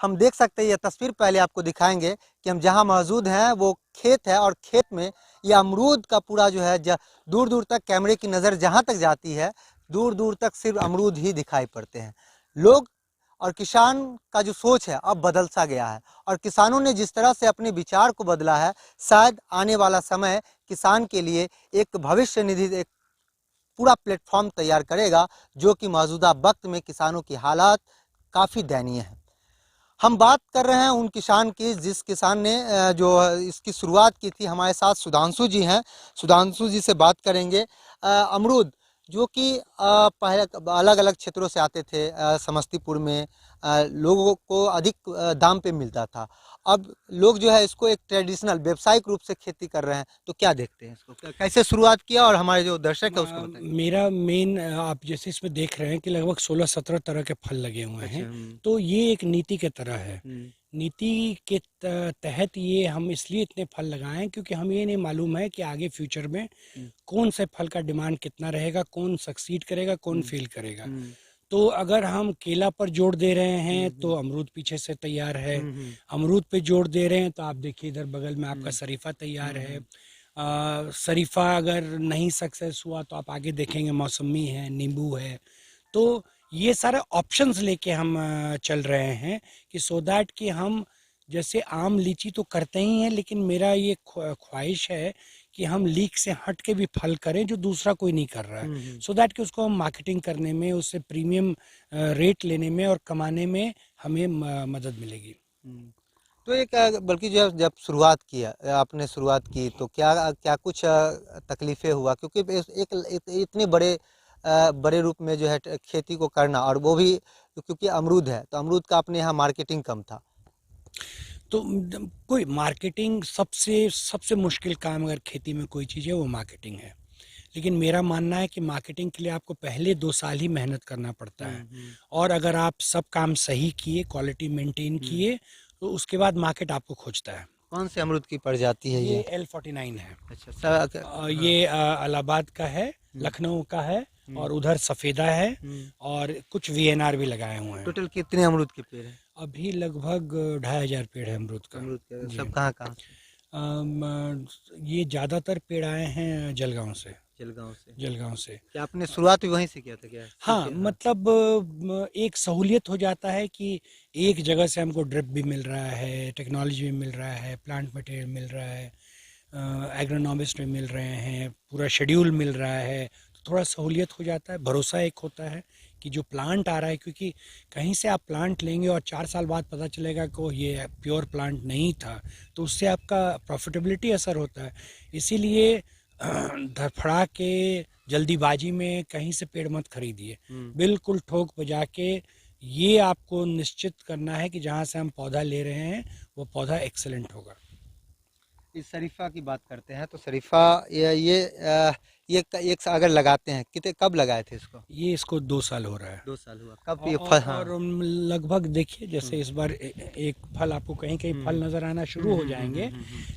हम देख सकते हैं, ये तस्वीर पहले आपको दिखाएंगे कि हम जहाँ मौजूद हैं वो खेत है, और खेत में ये अमरूद का पूरा जो है दूर दूर तक कैमरे की नज़र जहाँ तक जाती है, दूर दूर तक सिर्फ अमरूद ही दिखाई पड़ते हैं। लोग और किसान का जो सोच है अब बदल सा गया है, और किसानों ने जिस तरह से अपने विचार को बदला है, शायद आने वाला समय किसान के लिए एक भविष्य निधि, एक पूरा प्लेटफॉर्म तैयार करेगा, जो कि मौजूदा वक्त में किसानों की हालात काफ़ी दयनीय है। हम बात कर रहे हैं उन किसान की जिस किसान ने जो इसकी शुरुआत की थी। हमारे साथ सुधांशु जी हैं, सुधांशु जी से बात करेंगे। अमरूद जो कि पहले अलग अलग क्षेत्रों से आते थे, समस्तीपुर में लोगों को अधिक दाम पे मिलता था। अब लोग जो है इसको एक ट्रेडिशनल व्यावसायिक रूप से खेती कर रहे हैं, तो क्या देखते हैं इसको, कैसे शुरुआत किया, और हमारे जो दर्शक है उसको बताइए। मेरा मेन आप जैसे इसमें देख रहे हैं कि लगभग 16-17 तरह के फल लगे हुए हैं। अच्छा। तो ये एक नीति के तरह है। हम्म। नीति के तहत ये हम इसलिए इतने फल लगाए हैं क्योंकि हमें ये नहीं मालूम है कि आगे फ्यूचर में हम्म। कौन से फल का डिमांड कितना रहेगा, कौन सक्सीड करेगा, कौन हम्म। फेल करेगा। हम्म। तो अगर हम केला पर जोर दे रहे हैं हम्म। तो अमरूद पीछे से तैयार है। हम्म। अमरूद पे जोर दे रहे हैं तो आप देखिए इधर बगल में आपका हम्म। शरीफा तैयार है। हम्म। शरीफा अगर नहीं सक्सेस हुआ तो आप आगे देखेंगे मौसमी है, नींबू है। तो ये सारे ऑप्शंस लेके हम चल रहे हैं कि सो दैट कि हम जैसे आम लीची तो करते ही हैं, लेकिन मेरा ये ख्वाहिश है कि हम लीक से हट के भी फल करें जो दूसरा कोई नहीं कर रहा है, हम्म। सो दैट कि उसको हम मार्केटिंग करने में, उससे प्रीमियम रेट लेने में और कमाने में हमें मदद मिलेगी। हम्म। तो एक बल्कि जो है, जब शुरुआत किया आपने शुरुआत की, तो क्या क्या कुछ तकलीफें हुआ, क्योंकि इतने बड़े बड़े रूप में जो है खेती को करना, और वो भी क्योंकि अमरूद है, तो अमरूद का अपने यहाँ मार्केटिंग कम था। तो कोई मार्केटिंग सबसे सबसे मुश्किल काम अगर खेती में कोई चीज़ है वो मार्केटिंग है। लेकिन मेरा मानना है कि मार्केटिंग के लिए आपको पहले 2 साल ही मेहनत करना पड़ता है। हम्म। और अगर आप सब काम सही किए, क्वालिटी मेंटेन हम्म। किए, तो उसके बाद मार्केट आपको खोजता है। कौन से अमरूद की प्रजाति है ये ये? L49 है। अच्छा हाँ। ये इलाहाबाद का है, हम्म। लखनऊ का है, हम्म। और उधर सफ़ेदा है। हम्म। और कुछ VNR भी लगाए हुए हैं। टोटल कितने अमरूद के पेड़ हैं? अभी लगभग 2,500 पेड़ है अमरूद का। अमरूद के जी। सब कहाँ कहाँ से? ये ज़्यादातर पेड़ आए हैं जलगांव से। जलगांव से? जलगांव से। क्या आपने शुरुआत भी वहीं से किया था क्या, हाँ, क्योंकि हाँ। मतलब एक सहूलियत हो जाता है कि एक जगह से हमको ड्रिप भी मिल रहा है, टेक्नोलॉजी भी मिल रहा है, प्लांट मटेरियल मिल रहा है, एग्रोनॉमिस्ट भी मिल रहे हैं, पूरा शेड्यूल मिल रहा है, तो थोड़ा सहूलियत हो जाता है। भरोसा एक होता है कि जो प्लांट आ रहा है, क्योंकि कहीं से आप प्लांट लेंगे और 4 साल बाद पता चलेगा कि ये प्योर प्लांट नहीं था, तो उससे आपका प्रॉफिटेबिलिटी असर होता है। इसीलिए धड़फड़ा के जल्दीबाजी में कहीं से पेड़ मत खरीदिए। बिल्कुल ठोक बजा के ये आपको निश्चित करना है कि जहाँ से हम पौधा ले रहे हैं वो पौधा एक्सेलेंट होगा। इस शरीफा की बात करते हैं, तो शरीफा एक अगर लगाते हैं, कितने कब लगाए थे इसको? ये इसको 2 साल हो रहा है। 2 साल हुआ, कब ये फल? और, हाँ। और लगभग देखिए जैसे हम्म। इस बार एक फल आपको कहीं कहीं हम्म। फल नज़र आना शुरू हो जाएंगे।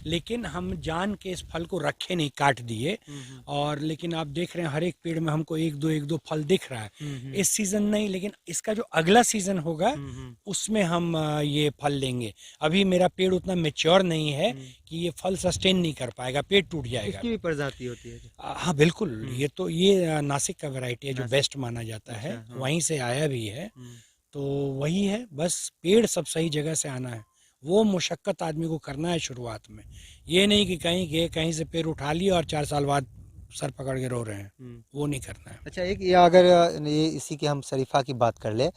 लेकिन हम जान के इस फल को रखे नहीं, काट दिए। और लेकिन आप देख रहे हैं हर एक पेड़ में हमको एक दो फल दिख रहा है। इस सीज़न नहीं, लेकिन इसका जो अगला सीज़न होगा उसमें हम ये फल लेंगे। अभी मेरा पेड़ उतना मेच्योर नहीं है कि ये फल सस्टेन नहीं कर पाएगा, पेड़ टूट जाएगा। इसकी भी प्रजाति होती है? हाँ बिल्कुल, ये तो ये नासिक का वैरायटी है जो नासिक। बेस्ट माना जाता है, अच्छा हाँ। वहीं से आया भी है। तो वही है, बस पेड़ सब सही जगह से आना है, वो मुशक्कत आदमी को करना है शुरुआत में। ये नहीं कि कहीं गए, कहीं से पेड़ उठा लिया और 4 साल बाद सर पकड़ के रो रहे हैं, वो नहीं करना है। अच्छा, एक ये अगर ये इसी की हम शरीफा की बात कर ले,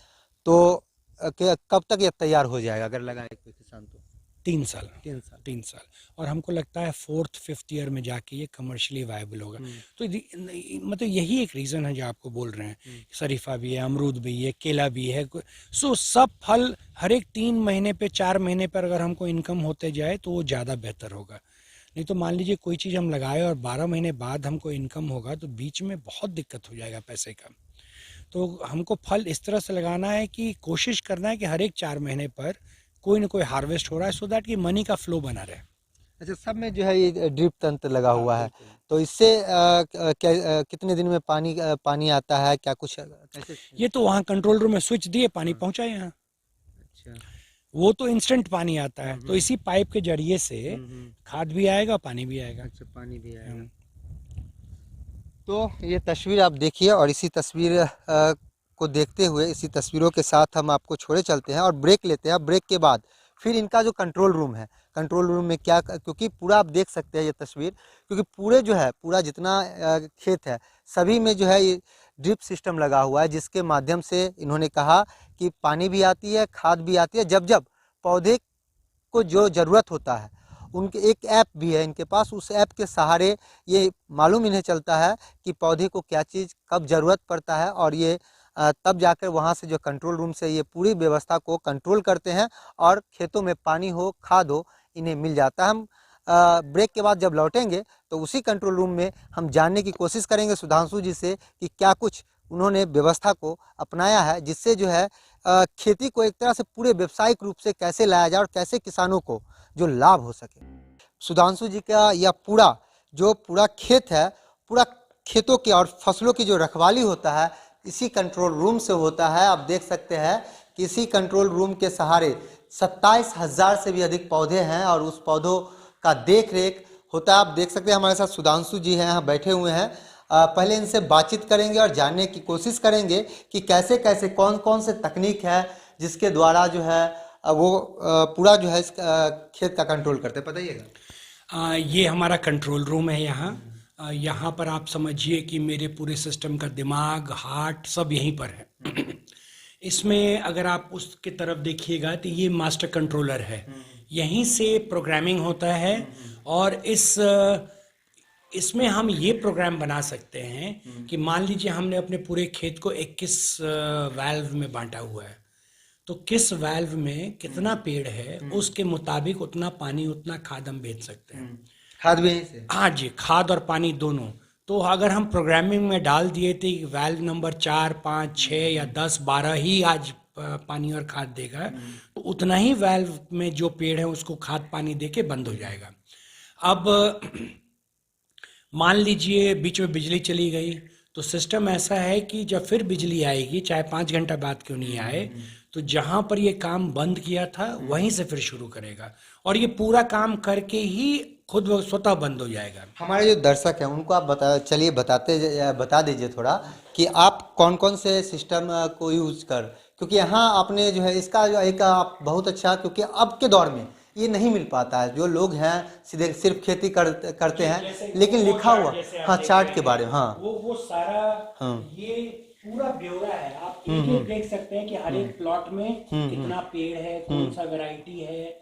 तो कब तक ये तैयार हो जाएगा अगर लगाए कोई किसान तो? 3 साल। 3 साल? 3 साल। और हमको लगता है 4th-5th ईयर में जाके ये कमर्शियली वायबल होगा। तो मतलब यही एक रीज़न है जो आपको बोल रहे हैं। शरीफा भी है, अमरूद भी है, केला भी है। सो सब फल हर एक 3 महीने पे, 4 महीने पर अगर हमको इनकम होते जाए तो वो ज़्यादा बेहतर होगा। नहीं तो मान लीजिए कोई चीज़ हम लगाए और 12 महीने बाद हमको इनकम होगा तो बीच में बहुत दिक्कत हो जाएगा पैसे का। तो हमको फल इस तरह से लगाना है कि कोशिश करना है कि हर एक 4 महीने पर कोई ना कोई हार्वेस्ट हो रहा है, सो दैट कि मनी का फ्लो बना रहे। अच्छा, सब में जो है ये ड्रिप तंत्र लगा हाँ हुआ है, बिल्कुल। तो इससे कितने दिन में पानी आता है, क्या कुछ कैसे? ये तो वहाँ कंट्रोल रूम में स्विच दिए, पानी हाँ। पहुँचा यहाँ। अच्छा। वो तो इंस्टेंट पानी आता है, तो इसी पाइप के जरिए से खाद भी आएगा, पानी भी आएगा। अच्छा, पानी भी आएगा। हम्म। तो ये तस्वीर आप देखिए, और इसी तस्वीर को देखते हुए, इसी तस्वीरों के साथ हम आपको छोड़े चलते हैं और ब्रेक लेते हैं। ब्रेक के बाद फिर इनका जो कंट्रोल रूम है, कंट्रोल रूम में क्या, क्योंकि पूरा आप देख सकते हैं ये तस्वीर, क्योंकि पूरे जो है, पूरा जितना खेत है, सभी में जो है ये ड्रिप सिस्टम लगा हुआ है, जिसके माध्यम से इन्होंने कहा कि पानी भी आती है, खाद भी आती है। जब जब पौधे को जो ज़रूरत होता है, उनके एक ऐप भी है इनके पास, उस ऐप के सहारे ये मालूम इन्हें चलता है कि पौधे को क्या चीज़ कब ज़रूरत पड़ता है, और ये तब जाकर वहाँ से जो कंट्रोल रूम से ये पूरी व्यवस्था को कंट्रोल करते हैं, और खेतों में पानी हो, खाद हो, इन्हें मिल जाता है। हम ब्रेक के बाद जब लौटेंगे तो उसी कंट्रोल रूम में हम जानने की कोशिश करेंगे सुधांशु जी से कि क्या कुछ उन्होंने व्यवस्था को अपनाया है, जिससे जो है खेती को एक तरह से पूरे व्यावसायिक रूप से कैसे लाया जाए और कैसे किसानों को जो लाभ हो सके। सुधांशु जी का यह पूरा खेत है, पूरा खेतों के और फसलों की जो रखवाली होता है, इसी कंट्रोल रूम से होता है। आप देख सकते हैं कि इसी कंट्रोल रूम के सहारे 27,000 से भी अधिक पौधे हैं, और उस पौधों का देख रेख होता है। आप देख सकते हैं हमारे साथ सुधांशु जी हैं, यहाँ बैठे हुए हैं। पहले इनसे बातचीत करेंगे और जानने की कोशिश करेंगे कि कैसे कैसे कौन कौन से तकनीक है जिसके द्वारा जो है वो पूरा जो है इस खेत का कंट्रोल करते हैं, बताइएगा। ये हमारा कंट्रोल रूम है यहाँ। यहाँ पर आप समझिए कि मेरे पूरे सिस्टम का दिमाग, हार्ट सब यहीं पर है। इसमें अगर आप उसकी तरफ देखिएगा तो ये मास्टर कंट्रोलर है, यहीं से प्रोग्रामिंग होता है। और इसमें हम ये प्रोग्राम बना सकते हैं कि मान लीजिए हमने अपने पूरे खेत को 21 वाल्व में बांटा हुआ है, तो किस वाल्व में कितना पेड़ है उसके मुताबिक उतना पानी, उतना खाद हम बेच सकते हैं। खाद भी यहीं से? हाँ जी, खाद और पानी दोनों। तो अगर हम प्रोग्रामिंग में डाल दिए थे कि वाल्व नंबर 4, 5, 6 या 10, 12 ही आज पानी और खाद देगा, तो उतना ही वाल्व में जो पेड़ है उसको खाद पानी दे के बंद हो जाएगा। अब मान लीजिए बीच में बिजली चली गई, तो सिस्टम ऐसा है कि जब फिर बिजली आएगी, चाहे 5 घंटा बाद क्यों नहीं आए, तो जहां पर ये काम बंद किया था वहीं से फिर शुरू करेगा, और ये पूरा काम करके ही खुद व स्वतः बंद हो जाएगा। हमारे जो दर्शक हैं उनको आप बता दीजिए थोड़ा कि आप कौन कौन से सिस्टम को यूज कर, क्योंकि यहाँ आपने जो है इसका जो एक आप बहुत अच्छा, क्योंकि अब के दौर में ये नहीं मिल पाता है। जो लोग हैं सीधे सिर्फ खेती करते हैं, लेकिन लिखा हुआ, हाँ, चार्ट के बारे में, हाँ, वो सारा, हाँ, ये पूरा ब्यौरा है। आप एक एक देख सकते हैं कि हर एक प्लॉट में कितना पेड़ है, कौन सा वैरायटी है,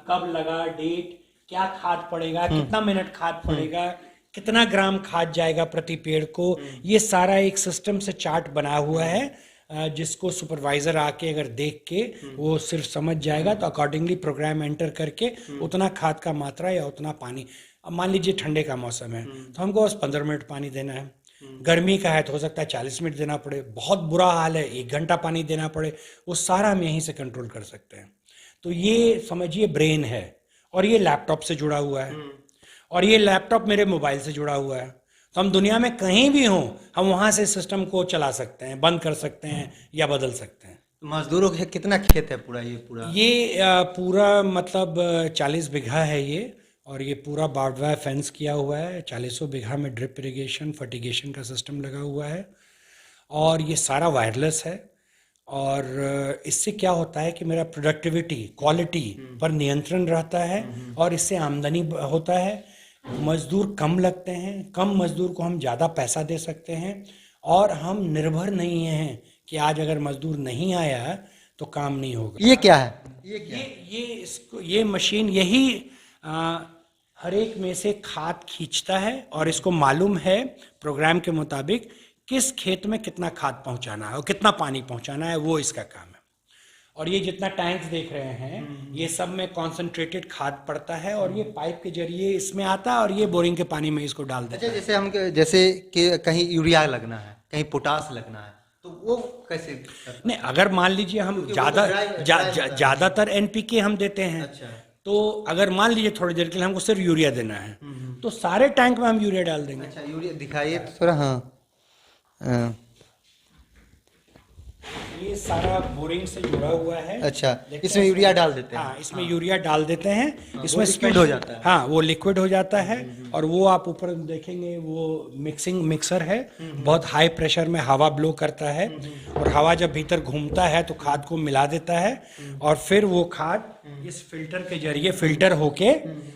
कब लगा, डेट, क्या खाद पड़ेगा, कितना मिनट खाद पड़ेगा, कितना ग्राम खाद जाएगा प्रति पेड़ को। ये सारा एक सिस्टम से चार्ट बना हुआ है, जिसको सुपरवाइजर आके अगर देख के वो सिर्फ समझ जाएगा, तो अकॉर्डिंगली प्रोग्राम एंटर करके उतना खाद का मात्रा या उतना पानी। अब मान लीजिए ठंडे का मौसम है तो हमको बस 15 मिनट पानी देना है, गर्मी का है तो हो सकता है 40 मिनट देना पड़े, बहुत बुरा हाल है 1 घंटा पानी देना पड़े, वो सारा हम यहीं से कंट्रोल कर सकते हैं। तो ये समझिए ब्रेन है, और ये लैपटॉप से जुड़ा हुआ है, और ये लैपटॉप मेरे मोबाइल से जुड़ा हुआ है। तो हम दुनिया में कहीं भी हों, हम वहाँ से सिस्टम को चला सकते हैं, बंद कर सकते हैं या बदल सकते हैं। मजदूरों के कितना खेत है पूरा, ये पूरा मतलब 40 बीघा है ये, और ये पूरा बार्ड वायर फेंस किया हुआ है। 40 बीघा में ड्रिप इरिगेशन, फर्टिगेशन का सिस्टम लगा हुआ है, और ये सारा वायरलेस है। और इससे क्या होता है कि मेरा प्रोडक्टिविटी, क्वालिटी पर नियंत्रण रहता है, और इससे आमदनी होता है। मजदूर कम लगते हैं, कम मजदूर को हम ज़्यादा पैसा दे सकते हैं, और हम निर्भर नहीं हैं कि आज अगर मजदूर नहीं आया तो काम नहीं होगा। ये क्या है? ये मशीन यही हर एक में से खाद खींचता है, और इसको मालूम है प्रोग्राम के मुताबिक किस खेत में कितना खाद पहुंचाना है और कितना पानी पहुंचाना है, वो इसका काम है। और ये जितना टैंक्स देख रहे हैं, ये सब में कॉन्सेंट्रेटेड खाद पड़ता है, और ये पाइप के जरिए इसमें आता है, और ये बोरिंग के पानी में इसको डाल देते हैं। जैसे कि कहीं यूरिया लगना है, कहीं पोटास लगना है, तो वो कैसे? नहीं, अगर मान लीजिए हम ज़्यादातर एनपीके हम देते हैं। अच्छा। तो अगर मान लीजिए थोड़ी देर के लिए हमको सिर्फ यूरिया देना है, तो सारे टैंक में हम यूरिया डाल देंगे। अच्छा, यूरिया दिखाइए तो थोड़ा। हाँ, ये सारा बोरिंग से जुड़ा हुआ है। अच्छा, देखते इसमें हैं यूरिया डाल देते हैं। हाँ, इसमें यूरिया डाल देते हैं। इसमें लिक्विड हो जाता है। हाँ, वो लिक्विड हो जाता है। और वो आप ऊपर देखेंगे वो मिक्सर है, बहुत हाई प्रेशर में हवा ब्लो करता है। और हवा जब भीतर घूमता है तो खाद को मिला देता है। और फिर वो खाद इस फिल्टर के जरिए फिल्टर होके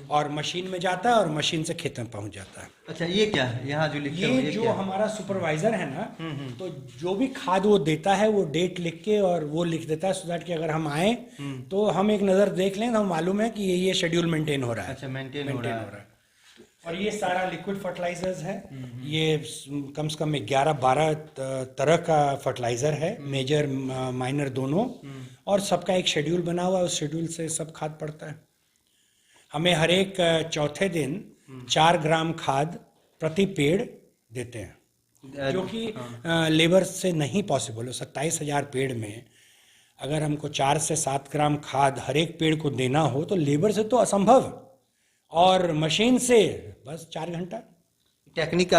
और मशीन में जाता है और मशीन से खेत में पहुंच जाता है। अच्छा, ये क्या है यहाँ जो लिखे हुए ये हैं, जो क्या है? हमारा सुपरवाइजर है ना, तो जो भी खाद वो देता है वो डेट लिख के और वो लिख देता है, सो दैट कि अगर हम आए तो हम एक नज़र देख लें तो हम मालूम है कि ये शेड्यूल मेंटेन हो रहा है। अच्छा, मेंटेन हो रहा है। और ये सारा लिक्विड फर्टिलाइजर्स है। ये कम से कम 11-12 तरह का फर्टिलाइजर है, मेजर माइनर दोनों। और सबका एक शेड्यूल बना हुआ है, उस शेड्यूल से सब खाद पड़ता है। हमें हर एक चौथे दिन 4 ग्राम खाद प्रति पेड़ देते हैं, जो कि लेबर से नहीं पॉसिबल हो। 27,000 पेड़ में अगर हमको 4 से 7 ग्राम खाद हर एक पेड़ को देना हो तो लेबर से तो असंभव, और मशीन से बस 4 घंटा। टेक्निक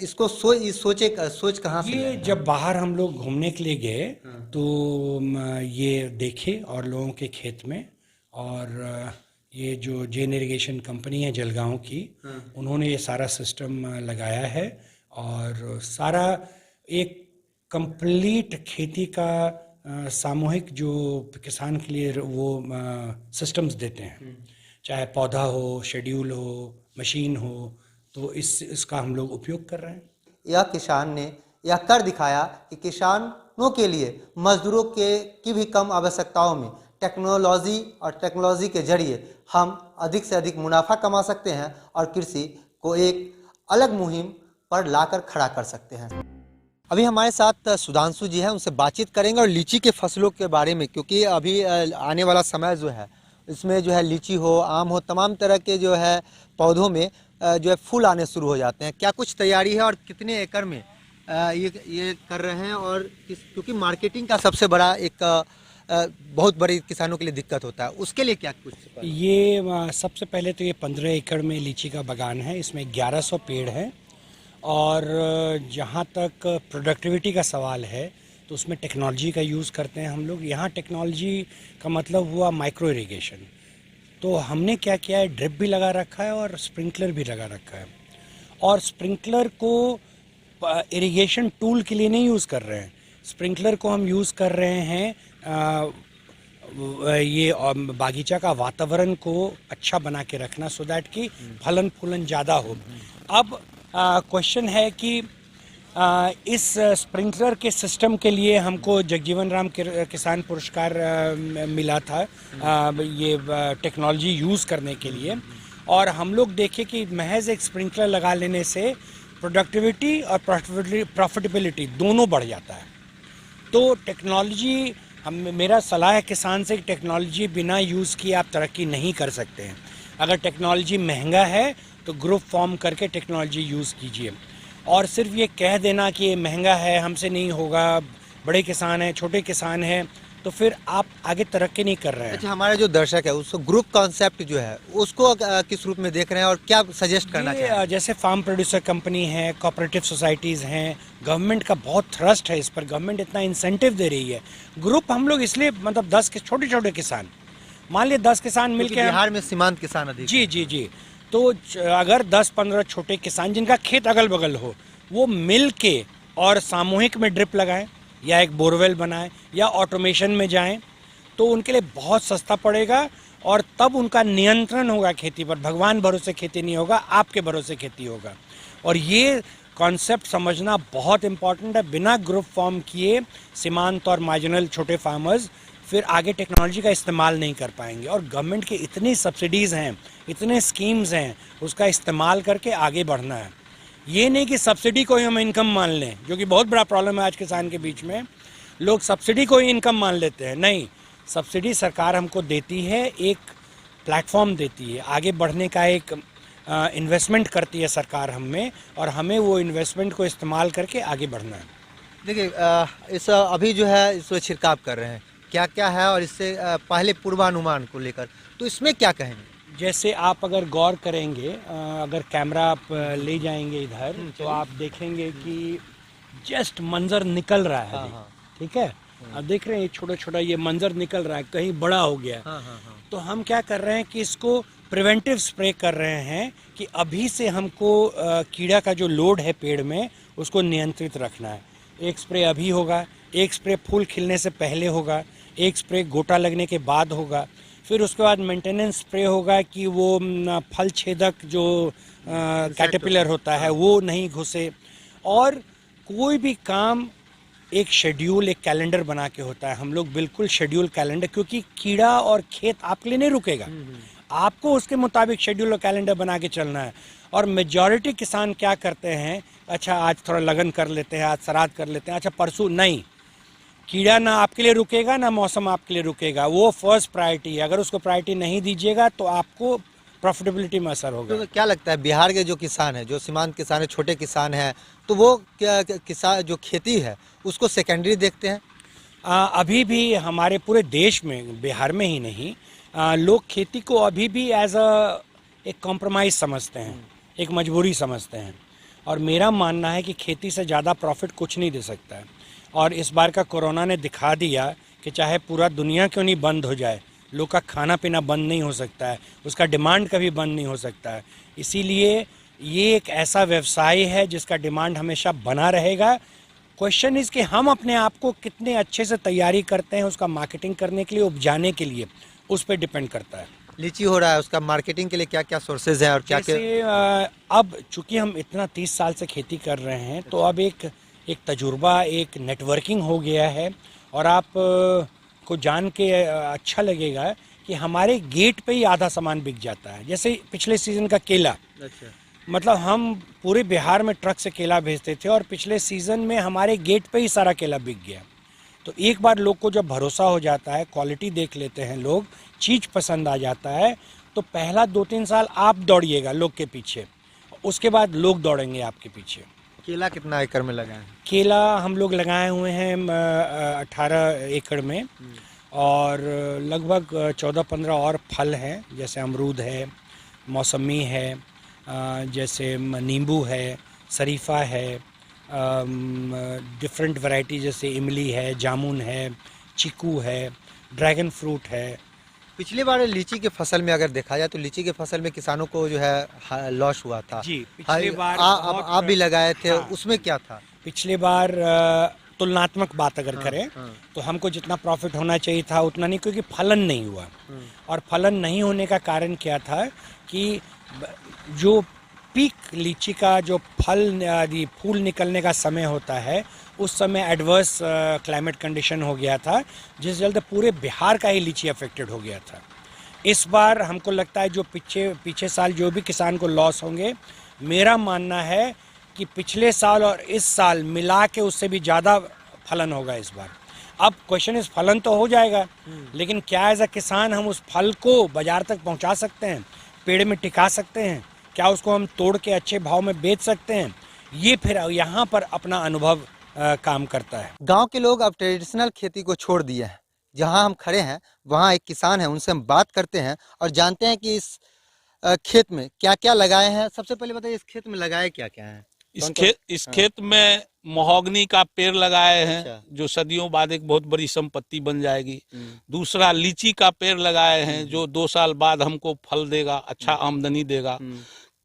इसको सोच कहाँ से ये लाए? जब बाहर हम लोग घूमने के लिए गए तो ये देखे और लोगों के खेत में। और ये जो जेन इरिगेशन कंपनी है जलगांव की, उन्होंने ये सारा सिस्टम लगाया है। और सारा एक कंप्लीट खेती का सामूहिक जो किसान के लिए वो सिस्टम्स देते हैं, चाहे पौधा हो, शेड्यूल हो, मशीन हो, तो इसका हम लोग उपयोग कर रहे हैं। यह किसान ने यह कर दिखाया कि किसानों के लिए मजदूरों की भी कम आवश्यकताओं में टेक्नोलॉजी के जरिए हम अधिक से अधिक मुनाफा कमा सकते हैं और कृषि को एक अलग मुहिम पर लाकर खड़ा कर सकते हैं। अभी हमारे साथ सुधांशु जी हैं, उनसे बातचीत करेंगे और लीची के फसलों के बारे में, क्योंकि अभी आने वाला समय जो है इसमें जो है लीची हो, आम हो, तमाम तरह के जो है पौधों में जो है फूल आने शुरू हो जाते हैं। क्या कुछ तैयारी है और कितने एकड़ में ये कर रहे हैं? और क्योंकि मार्केटिंग का सबसे बड़ा एक बहुत बड़ी किसानों के लिए दिक्कत होता है, उसके लिए क्या कुछ? ये सबसे पहले तो ये 15 एकड़ में लीची का बागान है, इसमें 1100 पेड़ हैं। और जहाँ तक प्रोडक्टिविटी का सवाल है तो उसमें टेक्नोलॉजी का यूज़ करते हैं हम लोग। यहाँ टेक्नोलॉजी का मतलब हुआ माइक्रो इरिगेशन। तो हमने क्या किया है, ड्रिप भी लगा रखा है और स्प्रिंकलर भी लगा रखा है। और स्प्रिंकलर को इरिगेशन टूल के लिए नहीं यूज़ कर रहे हैं, स्प्रिंकलर को हम यूज़ कर रहे हैं ये बागीचा का वातावरण को अच्छा बना के रखना, सो दैट कि फलन फूलन ज़्यादा हो। अब क्वेश्चन है कि इस स्प्रिंकलर के सिस्टम के लिए हमको जगजीवन राम किसान पुरस्कार मिला था ये टेक्नोलॉजी यूज़ करने के लिए। और हम लोग देखे कि महज एक स्प्रिंकलर लगा लेने से प्रोडक्टिविटी और प्रॉफिटेबिलिटी दोनों बढ़ जाता है। तो टेक्नोलॉजी मेरा सलाह है किसान से कि टेक्नोलॉजी बिना यूज़ किए आप तरक्की नहीं कर सकते हैं। अगर टेक्नोलॉजी महंगा है तो ग्रुप फॉर्म करके टेक्नोलॉजी यूज़ कीजिए। और सिर्फ ये कह देना कि ये महंगा है, हमसे नहीं होगा, बड़े किसान हैं, छोटे किसान हैं, तो फिर आप आगे तरक्की नहीं कर रहे हैं। अच्छा, हमारे जो दर्शक है उसको ग्रुप कॉन्सेप्ट जो है उसको किस रूप में देख रहे हैं और क्या सजेस्ट करना चाहिए? जैसे फार्म प्रोड्यूसर कंपनी है, कोऑपरेटिव सोसाइटीज़ हैं, गवर्नमेंट का बहुत थ्रस्ट है इस पर, गवर्नमेंट इतना इंसेंटिव दे रही है। ग्रुप हम लोग इसलिए मतलब 10 के छोटे छोटे किसान, मान लिया 10 किसान मिलकर, बिहार में सीमांत किसान अधिक, जी, तो अगर 10-15 छोटे किसान जिनका खेत अगल बगल हो, वो मिल के और सामूहिक में ड्रिप लगाएं या एक बोरवेल बनाएं या ऑटोमेशन में जाएं, तो उनके लिए बहुत सस्ता पड़ेगा। और तब उनका नियंत्रण होगा खेती पर। भगवान भरोसे खेती नहीं होगा, आपके भरोसे खेती होगा। और ये कॉन्सेप्ट समझना बहुत इम्पॉर्टेंट है। बिना ग्रुप फॉर्म किए सीमांत और मार्जिनल छोटे फार्मर्स फिर आगे टेक्नोलॉजी का इस्तेमाल नहीं कर पाएंगे। और गवर्नमेंट की इतनी सब्सिडीज़ हैं, इतने स्कीम्स हैं, उसका इस्तेमाल करके आगे बढ़ना है। ये नहीं कि सब्सिडी को ही हम इनकम मान लें, जो कि बहुत बड़ा प्रॉब्लम है आज किसान के बीच में। लोग सब्सिडी को ही इनकम मान लेते हैं। नहीं, सब्सिडी सरकार हमको देती है, एक प्लेटफॉर्म देती है, आगे बढ़ने का एक इन्वेस्टमेंट करती है सरकार हम में, और हमें वो इन्वेस्टमेंट को इस्तेमाल करके आगे बढ़ना है। देखिए, इस अभी जो है इस पर छिड़काव कर रहे हैं, क्या क्या है और इससे पहले पूर्वानुमान को लेकर तो इसमें क्या कहेंगे? जैसे आप अगर गौर करेंगे, अगर कैमरा आप ले जाएंगे इधर, तो आप देखेंगे कि जस्ट मंजर निकल रहा है अभी, ठीक है। अब देख रहे हैं छोटा छोटा ये मंजर निकल रहा है, कहीं बड़ा हो गया है। हाँ हाँ हाँ। तो हम क्या कर रहे हैं कि इसको प्रिवेंटिव स्प्रे कर रहे हैं कि अभी से हमको कीड़ा का जो लोड है पेड़ में उसको नियंत्रित रखना है। एक स्प्रे अभी होगा, एक स्प्रे फूल खिलने से पहले होगा, एक स्प्रे गोटा लगने के बाद होगा, फिर उसके बाद मेंटेनेंस स्प्रे होगा कि वो फल छेदक जो कैटरपिलर होता है वो नहीं घुसे। और कोई भी काम एक शेड्यूल, एक कैलेंडर बना के होता है। हम लोग बिल्कुल शेड्यूल कैलेंडर, क्योंकि कीड़ा और खेत आपके लिए नहीं रुकेगा, आपको उसके मुताबिक शेड्यूल और कैलेंडर बना के चलना है। और मेजॉरिटी किसान क्या करते हैं, अच्छा आज थोड़ा लगन कर लेते हैं, आज श्राद्ध कर लेते हैं, अच्छा परसों नहीं। कीड़ा ना आपके लिए रुकेगा ना मौसम आपके लिए रुकेगा, वो फर्स्ट प्रायोरिटी है। अगर उसको प्रायोरिटी नहीं दीजिएगा तो आपको प्रॉफिटेबिलिटी में असर होगा। तो क्या लगता है बिहार के जो किसान है, जो सीमांत किसान है, छोटे किसान हैं, तो वो क्या किसान जो खेती है उसको सेकेंडरी देखते हैं? अभी भी हमारे पूरे देश में, बिहार में ही नहीं, लोग खेती को अभी भी एज एक कॉम्प्रोमाइज़ समझते हैं, एक मजबूरी समझते हैं। और मेरा मानना है कि खेती से ज़्यादा प्रॉफिट कुछ नहीं दे सकता है। और इस बार का कोरोना ने दिखा दिया कि चाहे पूरा दुनिया क्यों नहीं बंद हो जाए, लोग का खाना पीना बंद नहीं हो सकता है, उसका डिमांड कभी बंद नहीं हो सकता है। इसीलिए ये एक ऐसा व्यवसाय है जिसका डिमांड हमेशा बना रहेगा। क्वेश्चन इज़ कि हम अपने आप को कितने अच्छे से तैयारी करते हैं उसका मार्केटिंग करने के लिए, उपजाने के लिए, उस पर डिपेंड करता है। लीची हो रहा है, उसका मार्केटिंग के लिए क्या क्या सोर्सेज हैं और क्या क्या? जैसे अब चूंकि हम इतना 30 साल से खेती कर रहे हैं तो अब एक तजुर्बा, एक नेटवर्किंग हो गया है। और आप को जान के अच्छा लगेगा कि हमारे गेट पे ही आधा सामान बिक जाता है। जैसे पिछले सीज़न का केला, अच्छा। मतलब हम पूरे बिहार में ट्रक से केला भेजते थे और पिछले सीज़न में हमारे गेट पे ही सारा केला बिक गया। तो एक बार लोग को जब भरोसा हो जाता है, क्वालिटी देख लेते हैं लोग, चीज़ पसंद आ जाता है, तो पहला 2-3 साल आप दौड़िएगा लोग के पीछे, उसके बाद लोग दौड़ेंगे आपके पीछे। केला कितना एकड़ में लगाए हैं? केला हम लोग लगाए हुए हैं 18 एकड़ में, और लगभग 14-15 और फल हैं, जैसे अमरूद है, मौसमी है, जैसे नींबू है, शरीफा है, डिफरेंट वैरायटी जैसे इमली है, जामुन है, चीकू है, ड्रैगन फ्रूट है। पिछली बार लीची के फसल में अगर देखा जाए तो लीची के फसल में किसानों को जो है लॉस हुआ था। जी, पिछली बार आप भी लगाए थे, हाँ, उसमें क्या था? पिछले बार तुलनात्मक बात अगर करें हाँ। तो हमको जितना प्रॉफिट होना चाहिए था उतना नहीं, क्योंकि फलन नहीं हुआ। और फलन नहीं होने का कारण क्या था कि जो पीक लीची का जो फूल निकलने का समय होता है, उस समय एडवर्स क्लाइमेट कंडीशन हो गया था, जिस चलते पूरे बिहार का ही लीची अफेक्टेड हो गया था। इस बार हमको लगता है जो पीछे साल जो भी किसान को लॉस होंगे, मेरा मानना है कि पिछले साल और इस साल मिला के उससे भी ज़्यादा फलन होगा इस बार। अब क्वेश्चन इस फलन तो हो जाएगा, लेकिन क्या एज अ किसान हम उस फल को बाजार तक पहुंचा सकते हैं, पेड़ में टिका सकते हैं, क्या उसको हम तोड़ के अच्छे भाव में बेच सकते हैं, ये फिर यहाँ पर अपना अनुभव काम करता है। गांव के लोग अब ट्रेडिशनल खेती को छोड़ दिए हैं। जहां हम खड़े हैं वहां एक किसान है, उनसे हम बात करते हैं और जानते हैं कि इस खेत में क्या क्या लगाए हैं। सबसे पहले बताइए, इस खेत में लगाए क्या क्या है? इस खेत में महोगनी का पेड़ लगाए हैं। अच्छा। जो सदियों बाद एक बहुत बड़ी संपत्ति बन जाएगी। दूसरा लीची का पेड़ लगाए हैं जो 2 साल बाद हमको फल देगा, अच्छा आमदनी देगा।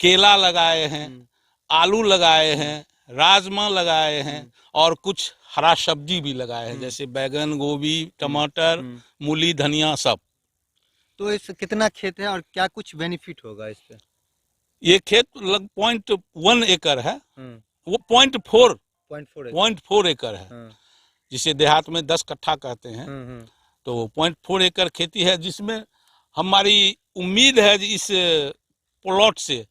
केला लगाए हैं, आलू लगाए हैं, राजमा लगाए हैं और कुछ हरा सब्जी भी लगाए हैं, जैसे बैगन, गोभी, टमाटर, मूली, धनिया सब। तो इस कितना खेत है और क्या कुछ बेनिफिट होगा इस पे? ये खेत लग 0.1 एकड़ है, वो 0.4 एकड़ है, जिसे देहात में 10 कट्ठा कहते हैं। तो 0.4 एकड़ खेती है, जिसमें हमारी उम्मीद है कि इस प्लॉट से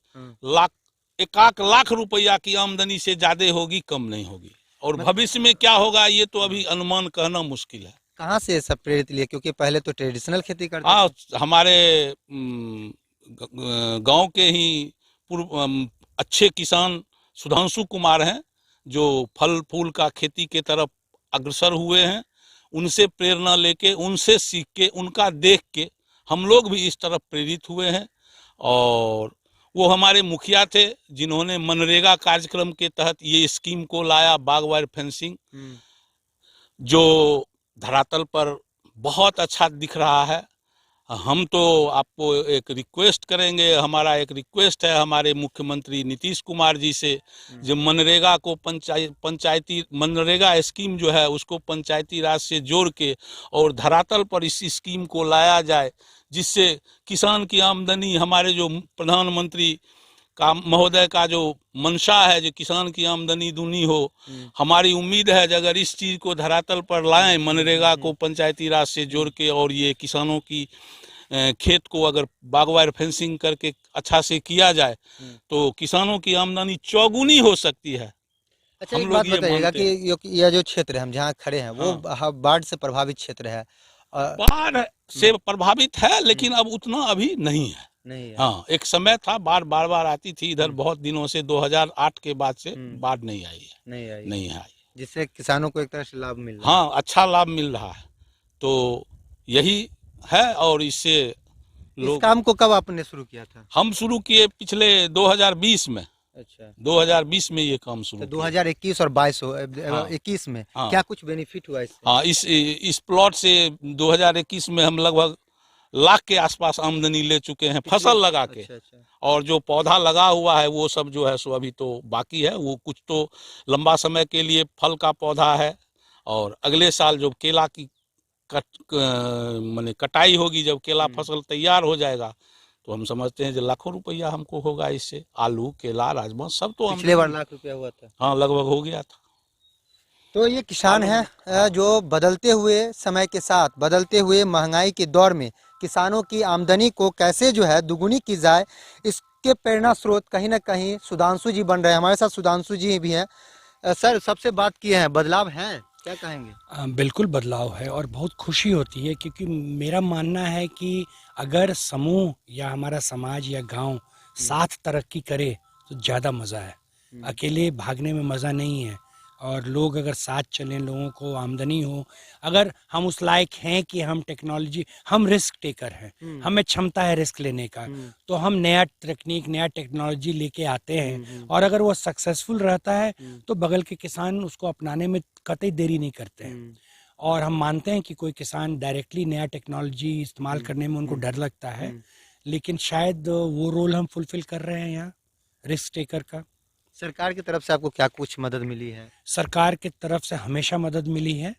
1 लाख रुपया की आमदनी से ज्यादा होगी, कम नहीं होगी। और भविष्य में क्या होगा ये तो अभी अनुमान कहना मुश्किल है। कहाँ से सब प्रेरित लिए? क्योंकि पहले तो ट्रेडिशनल खेती करते थे। हाँ, हमारे गांव के ही अच्छे किसान सुधांशु कुमार हैं, जो फल फूल का खेती के तरफ अग्रसर हुए हैं। उनसे प्रेरणा लेके, उनसे सीख के, उनका देख के हम लोग भी इस तरफ प्रेरित हुए हैं। और वो हमारे मुखिया थे जिन्होंने मनरेगा कार्यक्रम के तहत ये स्कीम को लाया, बाग वायर फेंसिंग, जो धरातल पर बहुत अच्छा दिख रहा है। हम तो आपको एक रिक्वेस्ट करेंगे, हमारा एक रिक्वेस्ट है हमारे मुख्यमंत्री नीतीश कुमार जी से, जो मनरेगा को पंचायती मनरेगा स्कीम जो है उसको पंचायती राज से जोड़ के और धरातल पर इस स्कीम को लाया जाए, जिससे किसान की आमदनी, हमारे जो प्रधानमंत्री का महोदय का जो मंशा है, जो किसान की आमदनी दूनी हो, हमारी उम्मीद है कि अगर इस चीज़ को धरातल पर लाएं, मनरेगा को पंचायती राज से जोड़ के, और ये किसानों की खेत को अगर बागवार फेंसिंग करके अच्छा से किया जाए तो किसानों की आमदनी चौगुनी हो सकती है। अच्छा, हम एक लोग बात ये बताइएगा मानते हैं। कि यह जो क्षेत्र है हम जहाँ खड़े हैं वो बाढ़ से प्रभावित क्षेत्र है। बाढ़ से प्रभावित है, लेकिन अब उतना अभी नहीं है। नहीं है। हाँ, एक समय था बाढ़ बार बार आती थी इधर, बहुत दिनों से 2008 के बाद से बाढ़ नहीं आई है, नहीं आई, नहीं आई। जिससे किसानों को एक तरह से लाभ मिल रहा है। हाँ, अच्छा लाभ मिल रहा है, तो यही है। और इससे इस लोग, काम को कब आपने शुरू किया था? हम शुरू किए पिछले 2020 में। अच्छा, 2020 में ये काम शुरू तो किया। 2021 और 22 हाँ, 21 में हाँ। क्या कुछ बेनिफिट हुआ इससे? हाँ, इस प्लॉट से 2021 में हम लगभग लाख के आसपास आमदनी ले चुके हैं फसल लगा के। अच्छा, अच्छा। और जो पौधा लगा हुआ है वो सब जो है सो अभी तो बाकी है, वो कुछ तो लंबा समय के लिए फल का पौधा है। और अगले साल जो केला की माने कटाई होगी, जब केला फसल तैयार हो जाएगा, तो हम समझते हैं कि लाखों रुपया हमको होगा इससे। आलू, केला, राजमा सब तो पिछले बार आमदनी। लाख रुपया हुआ था। हाँ, लगभग हो गया था। तो ये किसान हैं जो बदलते हुए समय के साथ, बदलते हुए महंगाई के दौर में किसानों की आमदनी को कैसे जो है दुगुनी की जाए, इसके प्रेरणा स्रोत कहीं ना कहीं सुधांशु जी बन रहे हैं। हमारे साथ सुधांशु जी भी हैं। सर, सबसे बात किए हैं, बदलाव हैं, क्या कहेंगे? बिल्कुल बदलाव है और बहुत खुशी होती है, क्योंकि मेरा मानना है कि अगर समूह या हमारा समाज या गांव साथ तरक्की करे तो ज़्यादा मज़ा है। अकेले भागने में मज़ा नहीं है। और लोग अगर साथ चलें, लोगों को आमदनी हो, अगर हम उस लायक हैं कि हम टेक्नोलॉजी, हम रिस्क टेकर हैं, हमें क्षमता है रिस्क लेने का, तो हम नया तकनीक, नया टेक्नोलॉजी लेके आते हैं, और अगर वो सक्सेसफुल रहता है तो बगल के किसान उसको अपनाने में कतई देरी नहीं करते हैं। और हम मानते हैं कि कोई किसान डायरेक्टली नया टेक्नोलॉजी इस्तेमाल करने में उनको डर लगता है, लेकिन शायद वो रोल हम फुलफिल कर रहे हैं यहाँ रिस्क टेकर का। सरकार की तरफ से आपको क्या कुछ मदद मिली है? सरकार की तरफ से हमेशा मदद मिली है।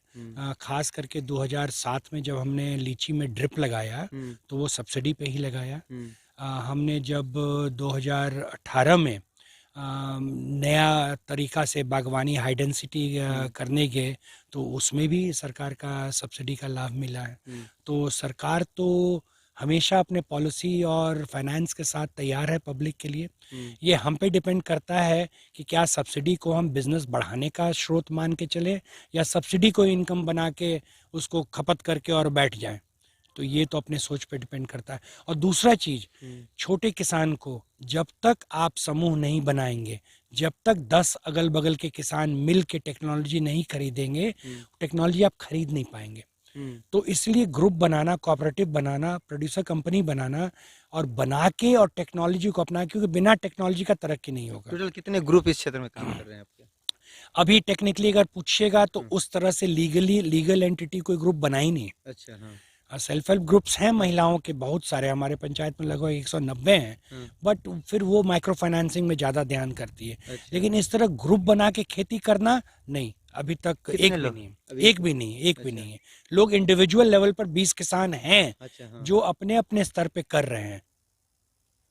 खास करके 2007 में जब हमने लीची में ड्रिप लगाया तो वो सब्सिडी पे ही लगाया। हमने जब 2018 में नया तरीका से बागवानी हाई डेंसिटी करने गए तो उसमें भी सरकार का सब्सिडी का लाभ मिला है। तो सरकार तो हमेशा अपने पॉलिसी और फाइनेंस के साथ तैयार है पब्लिक के लिए। ये हम पे डिपेंड करता है कि क्या सब्सिडी को हम बिजनेस बढ़ाने का स्रोत मान के चले, या सब्सिडी को इनकम बना के उसको खपत करके और बैठ जाएं। तो ये तो अपने सोच पे डिपेंड करता है। और दूसरा चीज, छोटे किसान को जब तक आप समूह नहीं बनाएंगे, जब तक 10 अगल बगल के किसान मिल के टेक्नोलॉजी नहीं खरीदेंगे, टेक्नोलॉजी आप खरीद नहीं पाएंगे। तो इसलिए ग्रुप बनाना, कोऑपरेटिव बनाना, प्रोड्यूसर कंपनी बनाना, और बना के और टेक्नोलॉजी को अपना, क्योंकि बिना टेक्नोलॉजी का तरक्की नहीं होगा। टोटल कितने ग्रुप इस क्षेत्र में काम कर रहे हैं आपके? अभी टेक्निकली अगर पूछिएगा तो उस तरह से लीगल एंटिटी कोई ग्रुप बना ही नहीं। अच्छा, हाँ। सेल्फ हेल्प ग्रुप्स हैं महिलाओं के बहुत सारे, हमारे पंचायत में लगभग 190 हैं, बट फिर वो माइक्रो फाइनेंसिंग में ज़्यादा ध्यान करती है। अच्छा। लेकिन इस तरह ग्रुप बना के खेती करना नहीं, अभी तक एक भी नहीं है। लोग इंडिविजुअल लेवल पर 20 किसान हैं। अच्छा, हाँ। जो अपने अपने स्तर पे कर रहे हैं।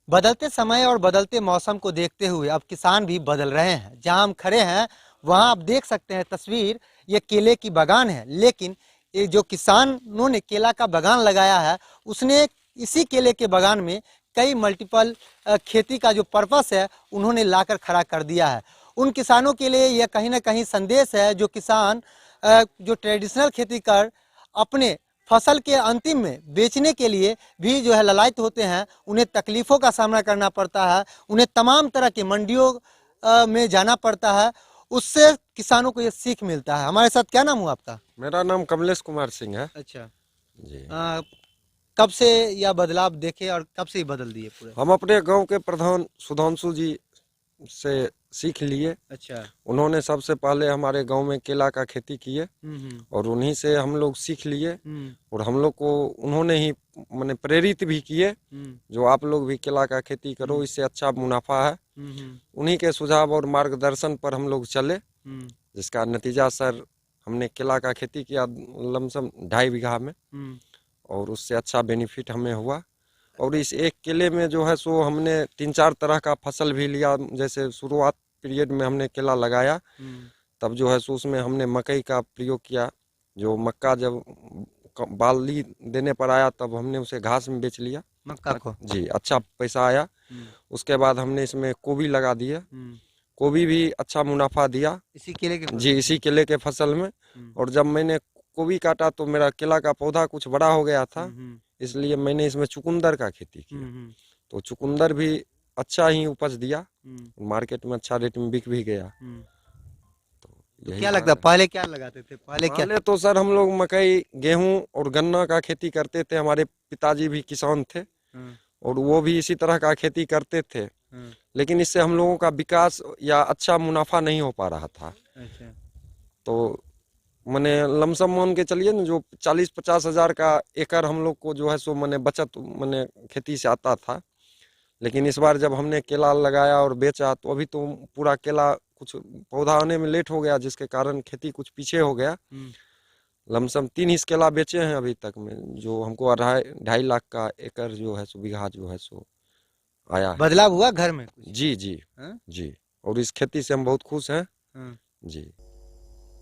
बदलते समय और बदलते मौसम को देखते हुए अब किसान भी बदल रहे हैं। जहां हम खड़े हैं वहां आप देख सकते हैं तस्वीर, ये केले की बागान है, लेकिन ये जो किसानों ने केला का बागान लगाया है उसने इसी केले के बागान में कई मल्टीपल खेती का जो पर्पस है उन्होंने लाकर खड़ा कर दिया है। उन किसानों के लिए यह कहीं ना कहीं संदेश है, जो किसान जो ट्रेडिशनल खेती कर अपने फसल के अंतिम में बेचने के लिए भी जो है ललायत होते हैं, उन्हें तकलीफ़ों का सामना करना पड़ता है, उन्हें तमाम तरह की मंडियों में जाना पड़ता है। उससे किसानों को ये सीख मिलता है। हमारे साथ, क्या नाम हुआ आपका? मेरा नाम कमलेश कुमार सिंह है। अच्छा जी। कब से यह बदलाव देखे और कब से ही बदल दिए पूरे? हम अपने गांव के प्रधान सुधांशु जी से सीख लिए। अच्छा। उन्होंने सबसे पहले हमारे गांव में केला का खेती किए और उन्हीं से हम लोग सीख लिए और हम लोग को उन्होंने ही मैंने प्रेरित भी किए, जो आप लोग भी केला का खेती करो, इससे अच्छा मुनाफा है। उन्हीं के सुझाव और मार्गदर्शन पर हम लोग चले, जिसका नतीजा सर हमने केला का खेती किया लमसम 2.5 बीघा में और उससे अच्छा बेनिफिट हमें हुआ। और इस एक केले में जो है सो हमने 3-4 तरह का फसल भी लिया। जैसे शुरुआत पीरियड में हमने केला लगाया तब जो है सो उसमें हमने मकई का प्रयोग किया। जो मक्का जब बाली देने पर आया तब हमने उसे घास में बेच लिया मक्का को। जी, अच्छा पैसा आया। उसके बाद हमने इसमें गोभी लगा दिए, गोभी भी अच्छा मुनाफा दिया इसी केले के जी, इसी केले के फसल में। और जब मैंने गोभी काटा तो मेरा केला का पौधा कुछ बड़ा हो गया था, इसलिए मैंने इसमें चुकंदर का खेती किया। तो चुकंदर भी अच्छा ही उपज दिया, मार्केट में अच्छा रेट में बिक भी गया। तो क्या लगता है पहले क्या लगाते थे? पहले तो सर हम लोग मकई, गेहूं और गन्ना का खेती करते थे। हमारे पिताजी भी किसान थे और वो भी इसी तरह का खेती करते थे, लेकिन इससे हम लोगों का विकास या अच्छा मुनाफा नहीं हो पा रहा था। अच्छा। तो मैंने लमसम मान के चलिए ना, जो 40-50 हजार का एकड़ हम लोग को जो है सो मैंने बचत मैंने खेती से आता था। लेकिन इस बार जब हमने केला लगाया और बेचा तो अभी तो पूरा केला कुछ पौधा आने में लेट हो गया, जिसके कारण खेती कुछ पीछे हो गया। लमसम 3 हिस्से केला बेचे हैं अभी तक में, जो हमको 2.5 लाख का एकड़ जो है सो बीघा जो है सो आया है। बदलाव हुआ घर में कुछ? जी जी हाँ? जी, और इस खेती से हम बहुत खुश हैं जी।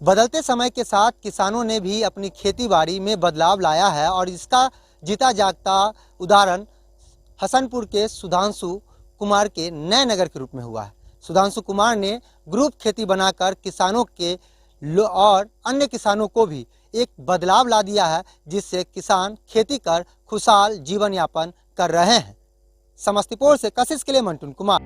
बदलते समय के साथ किसानों ने भी अपनी खेती बाड़ी में बदलाव लाया है और इसका जीता जागता उदाहरण हसनपुर के सुधांशु कुमार के नए नगर के रूप में हुआ है। सुधांशु कुमार ने ग्रुप खेती बनाकर किसानों के और अन्य किसानों को भी एक बदलाव ला दिया है, जिससे किसान खेती कर खुशहाल जीवन यापन कर रहे हैं। समस्तीपुर से कशिश के लिए मंटून कुमार।